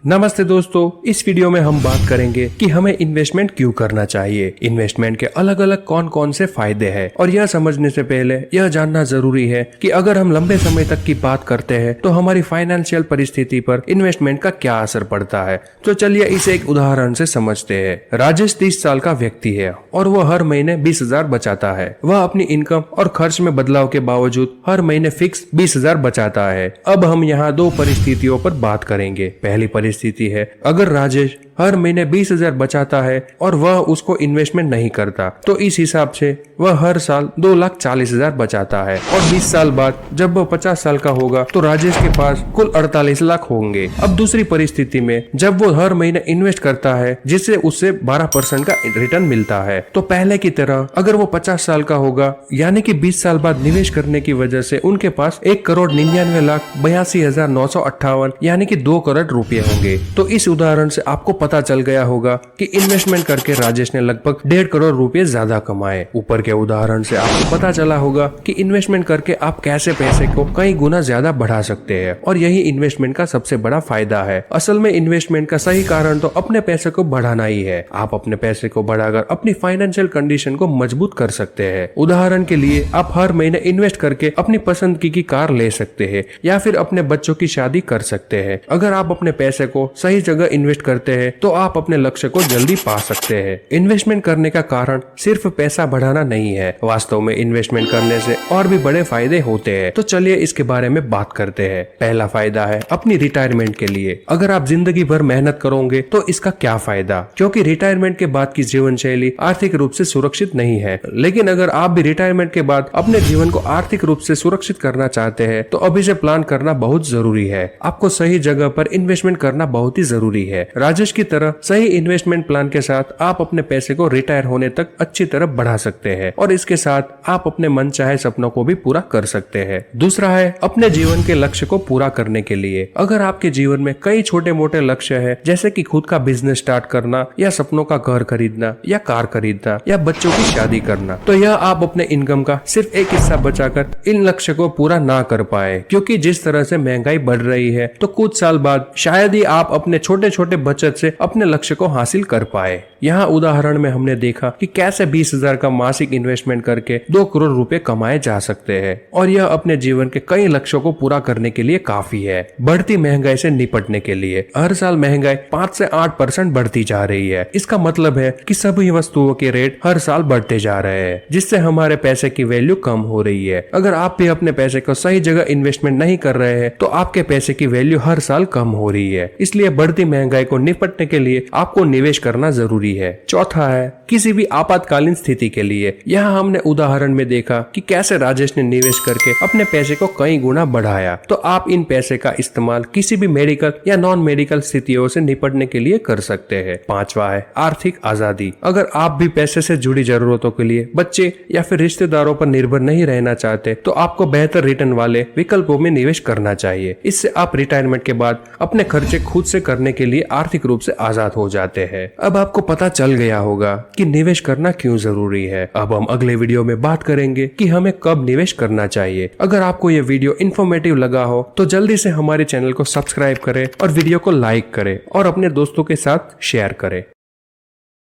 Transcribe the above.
नमस्ते दोस्तों, इस वीडियो में हम बात करेंगे कि हमें इन्वेस्टमेंट क्यों करना चाहिए, इन्वेस्टमेंट के अलग अलग कौन कौन से फायदे हैं और यह समझने से पहले यह जानना जरूरी है कि अगर हम लंबे समय तक की बात करते हैं तो हमारी फाइनेंशियल परिस्थिति पर इन्वेस्टमेंट का क्या असर पड़ता है। तो चलिए इसे एक उदाहरण से समझते हैं। राजेश 30 साल का व्यक्ति है और वह हर महीने 20,000 बचाता है। वह अपनी इनकम और खर्च में बदलाव के बावजूद हर महीने फिक्स 20,000 बचाता है। अब हम यहाँ दो परिस्थितियों पर बात करेंगे। पहली स्थिति है, अगर राजेश हर महीने 20,000 बचाता है और वह उसको इन्वेस्टमेंट नहीं करता, तो इस हिसाब से वह हर साल 2,40,000 बचाता है और 20 साल बाद जब वह 50 साल का होगा तो राजेश के पास कुल 48 लाख होंगे। अब दूसरी परिस्थिति में जब वो हर महीने इन्वेस्ट करता है जिससे उससे 12% का रिटर्न मिलता है, तो पहले की तरह अगर वो 50 साल का होगा यानी कि 20 साल बाद निवेश करने की वजह से उनके पास 1,99,82,958 यानी कि 2 करोड़ रुपए होंगे। तो इस उदाहरण से आपको पता चल गया होगा कि इन्वेस्टमेंट करके राजेश ने लगभग 1.5 करोड़ रुपए ज्यादा कमाए। ऊपर के उदाहरण से आपको पता चला होगा कि इन्वेस्टमेंट करके आप कैसे पैसे को कई गुना ज्यादा बढ़ा सकते हैं और यही इन्वेस्टमेंट का सबसे बड़ा फायदा है। असल में इन्वेस्टमेंट का सही कारण तो अपने पैसे को बढ़ाना ही है। आप अपने पैसे को बढ़ाकर अपनी फाइनेंशियल कंडीशन को मजबूत कर सकते हैं। उदाहरण के लिए आप हर महीने इन्वेस्ट करके अपनी पसंद की कार ले सकते हैं या फिर अपने बच्चों की शादी कर सकते हैं। अगर आप अपने पैसे को सही जगह इन्वेस्ट करते हैं तो आप अपने लक्ष्य को जल्दी पा सकते हैं। इन्वेस्टमेंट करने का कारण सिर्फ पैसा बढ़ाना नहीं है, वास्तव में इन्वेस्टमेंट करने से और भी बड़े फायदे होते हैं। तो चलिए इसके बारे में बात करते हैं। पहला फायदा है अपनी रिटायरमेंट के लिए। अगर आप जिंदगी भर मेहनत करोगे तो इसका क्या फायदा, क्योंकि रिटायरमेंट के बाद की जीवन शैली आर्थिक रूप से सुरक्षित नहीं है। लेकिन अगर आप भी रिटायरमेंट के बाद अपने जीवन को आर्थिक रूप से सुरक्षित करना चाहते हैं तो अभी से प्लान करना बहुत जरूरी है। आपको सही जगह पर इन्वेस्टमेंट करना बहुत ही जरूरी है। राजेश की तरह सही इन्वेस्टमेंट प्लान के साथ आप अपने पैसे को रिटायर होने तक अच्छी तरह बढ़ा सकते हैं और इसके साथ आप अपने मनचाहे सपनों को भी पूरा कर सकते हैं। दूसरा है अपने जीवन के लक्ष्य को पूरा करने के लिए। अगर आपके जीवन में कई छोटे मोटे लक्ष्य है, जैसे कि खुद का बिजनेस स्टार्ट करना या सपनों का घर खरीदना या कार खरीदना या बच्चों की शादी करना, तो यह आप अपने इनकम का सिर्फ एक हिस्सा बचाकर इन लक्ष्य को पूरा ना कर पाए, क्योंकि जिस तरह से महंगाई बढ़ रही है तो कुछ साल बाद शायद ही आप अपने छोटे छोटे बचत से अपने लक्ष्य को हासिल कर पाए। यहाँ उदाहरण में हमने देखा कि कैसे 20,000 का मासिक इन्वेस्टमेंट करके 2 करोड़ रुपए कमाए जा सकते हैं और यह अपने जीवन के कई लक्ष्यों को पूरा करने के लिए काफी है। बढ़ती महंगाई से निपटने के लिए हर साल महंगाई 5 से 8% बढ़ती जा रही है। इसका मतलब है कि सभी वस्तुओं के रेट हर साल बढ़ते जा रहे हैं, जिससे हमारे पैसे की वैल्यू कम हो रही है। अगर आप भी अपने पैसे को सही जगह इन्वेस्टमेंट नहीं कर रहे हैं तो आपके पैसे की वैल्यू हर साल कम हो रही है। इसलिए बढ़ती महंगाई को निपटने के लिए आपको निवेश करना जरूरी है। चौथा है किसी भी आपातकालीन स्थिति के लिए। यहाँ हमने उदाहरण में देखा कि कैसे राजेश ने निवेश करके अपने पैसे को कई गुना बढ़ाया। तो आप इन पैसे का इस्तेमाल किसी भी मेडिकल या नॉन मेडिकल स्थितियों से निपटने के लिए कर सकते हैं। पांचवा है आर्थिक आजादी। अगर आप भी पैसे से जुड़ी जरूरतों के लिए बच्चे या फिर रिश्तेदारों पर निर्भर नहीं रहना चाहते तो आपको बेहतर रिटर्न वाले विकल्पों में निवेश करना चाहिए। इससे आप रिटायरमेंट के बाद अपने खर्चे खुद से करने के लिए आर्थिक रूप से आजाद हो जाते हैं। अब आपको पता चल गया होगा कि निवेश करना क्यों जरूरी है। अब हम अगले वीडियो में बात करेंगे कि हमें कब निवेश करना चाहिए। अगर आपको यह वीडियो इन्फॉर्मेटिव लगा हो तो जल्दी से हमारे चैनल को सब्सक्राइब करें और वीडियो को लाइक करें और अपने दोस्तों के साथ शेयर करें।